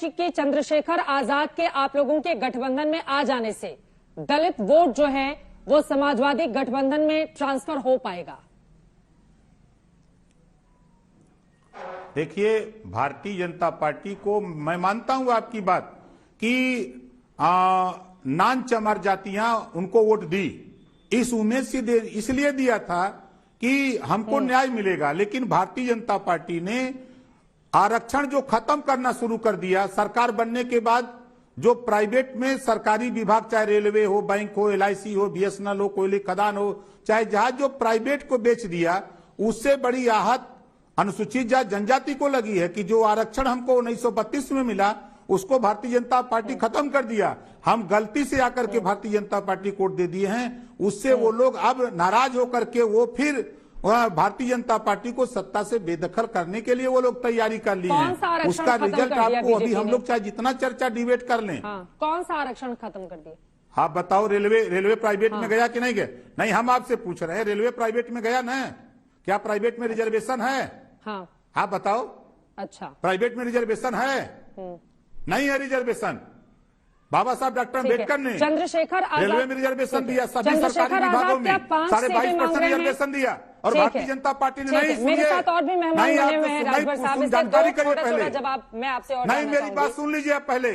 कि चंद्रशेखर आजाद के आप लोगों के गठबंधन में आ जाने से दलित वोट जो है वो समाजवादी गठबंधन में ट्रांसफर हो पाएगा? देखिए, भारतीय जनता पार्टी को मैं मानता हूं आपकी बात कि नान चमार जातियां उनको वोट दी, इस उम्मीद से इसलिए दिया था कि हमको न्याय मिलेगा। लेकिन भारतीय जनता पार्टी ने आरक्षण जो खत्म करना शुरू कर दिया सरकार बनने के बाद, जो प्राइवेट में सरकारी विभाग, चाहे रेलवे हो, बैंक हो, LIC हो, BSNL हो, कोयले खदान हो, चाहे जहां, जो प्राइवेट को बेच दिया, उससे बड़ी आहत अनुसूचित जाति जनजाति को लगी है कि जो आरक्षण हमको 1932 में मिला उसको भारतीय जनता पार्टी खत्म कर दिया। हम गलती से आकर के भारतीय जनता पार्टी को वोट दे दिए हैं, उससे वो लोग अब नाराज होकर के वो फिर भारतीय जनता पार्टी को सत्ता से बेदखल करने के लिए वो लोग तैयारी कर लिए हैं। उसका रिजल्ट आपको अभी हम लोग चाहे जितना चर्चा डिबेट कर लें। कौन सा आरक्षण खत्म कर दिया? हाँ बताओ, रेलवे प्राइवेट में गया कि नहीं गया? नहीं, हम आपसे पूछ रहे हैं, रेलवे प्राइवेट में गया ना? क्या प्राइवेट में रिजर्वेशन है? हाँ बताओ। अच्छा, प्राइवेट में रिजर्वेशन है? नहीं है रिजर्वेशन। बाबा साहब डॉक्टर अम्बेडकर ने चंद्रशेखर रेलवे में रिजर्वेशन दिया, सभी सरकारी विभागों में 22.5% रिजर्वेशन दिया, और भारतीय जनता पार्टी ने नहीं। मेरे साथ और भी मेहमान बने हुए हैं राजभर साहब, जानकारी करिए पहले। जवाब मैं आपसे और नहीं, मेरी बात सुन लीजिए आप पहले,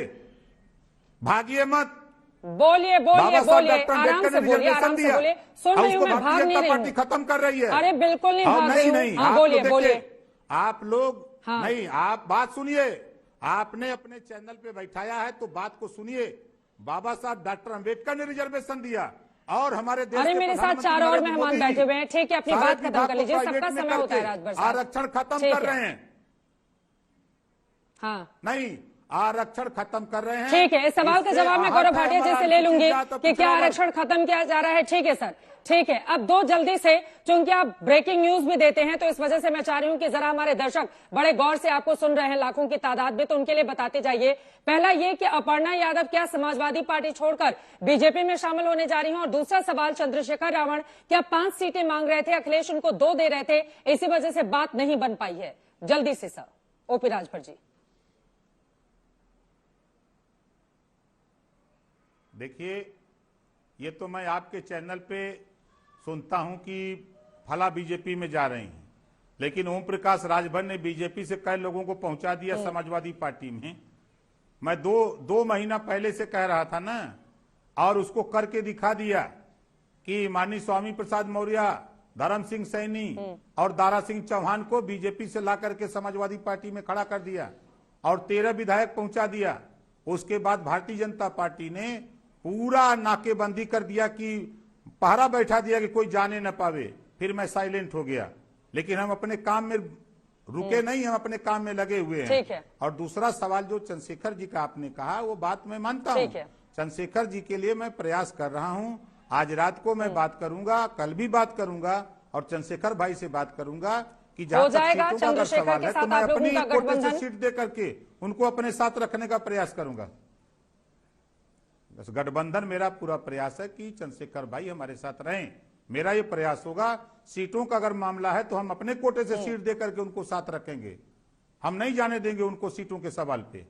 भागिए मत। बोलिए बोलिए बोलिए, आराम से बोलिए, आराम से बोलिए। सुन रही हूँ मैं, भाग नहीं रही हूँ। खत्म कर रही है। अरे बिल्कुल नहीं भाग रही हूँ। बोलिए बोलिए। आप लोग नहीं, आप बात सुनिए। आपने अपने चैनल पे बैठाया है तो बात को सुनिए। बाबा साहब डॉक्टर अम्बेडकर ने रिजर्वेशन दिया, और हमारे देश अरे मेरे साथ 4 और मेहमान बैठे हुए हैं। ठीक है, अपनी बात खत्म कर लीजिए, सबका समय होता है राजभर साहब। आरक्षण खत्म कर रहे हैं। हाँ नहीं, आरक्षण खत्म कर रहे हैं। ठीक है, इस सवाल का जवाब मैं गौरव भाटिया जी से ले लूंगी कि क्या आरक्षण खत्म किया जा रहा है। ठीक है सर, ठीक है। अब दो जल्दी से, चूंकि आप ब्रेकिंग न्यूज भी देते हैं तो इस वजह से मैं चाह रही हूं कि जरा हमारे दर्शक बड़े गौर से आपको सुन रहे हैं, लाखों की तादाद में, तो उनके लिए बताते जाइए। पहला ये कि अपर्णा यादव क्या समाजवादी पार्टी छोड़कर बीजेपी में शामिल होने जा रही हैं? और दूसरा सवाल, चंद्रशेखर रावण क्या 5 सीटें मांग रहे थे, अखिलेश उनको 2 दे रहे थे, इसी वजह से बात नहीं बन पाई है? जल्दी से सर, ओपी राजभर जी। देखिए, ये तो मैं आपके चैनल पे सुनता हूं कि फला बीजेपी में जा रहे हैं, लेकिन ओम प्रकाश राजभर ने बीजेपी से कई लोगों को पहुंचा दिया समाजवादी पार्टी में। मैं दो महीना पहले से कह रहा था ना, और उसको करके दिखा दिया कि माननीय स्वामी प्रसाद मौर्य, धर्म सिंह सैनी और दारा सिंह चौहान को बीजेपी से ला करके समाजवादी पार्टी में खड़ा कर दिया, और 13 विधायक पहुंचा दिया। उसके बाद भारतीय जनता पार्टी ने पूरा नाकेबंदी कर दिया कि पहरा बैठा दिया कि कोई जाने न पावे। फिर मैं साइलेंट हो गया, लेकिन हम अपने काम में रुके नहीं, हम अपने काम में लगे हुए हैं। और दूसरा सवाल जो चंद्रशेखर जी का आपने कहा, वो बात मैं मानता हूँ। चंद्रशेखर जी के लिए मैं प्रयास कर रहा हूँ। आज रात को मैं बात करूंगा, कल भी बात करूंगा, और चंद्रशेखर भाई से बात करूंगा कि जहां तक सीटों का अगर सवाल है तो मैं अपनी कोटे से सीट दे करके उनको अपने साथ रखने का प्रयास करूंगा। बस गठबंधन मेरा पूरा प्रयास है कि चंद्रशेखर भाई हमारे साथ रहें। मेरा ये प्रयास होगा। सीटों का अगर मामला है तो हम अपने कोटे से सीट दे करके उनको साथ रखेंगे। हम नहीं जाने देंगे उनको सीटों के सवाल पे।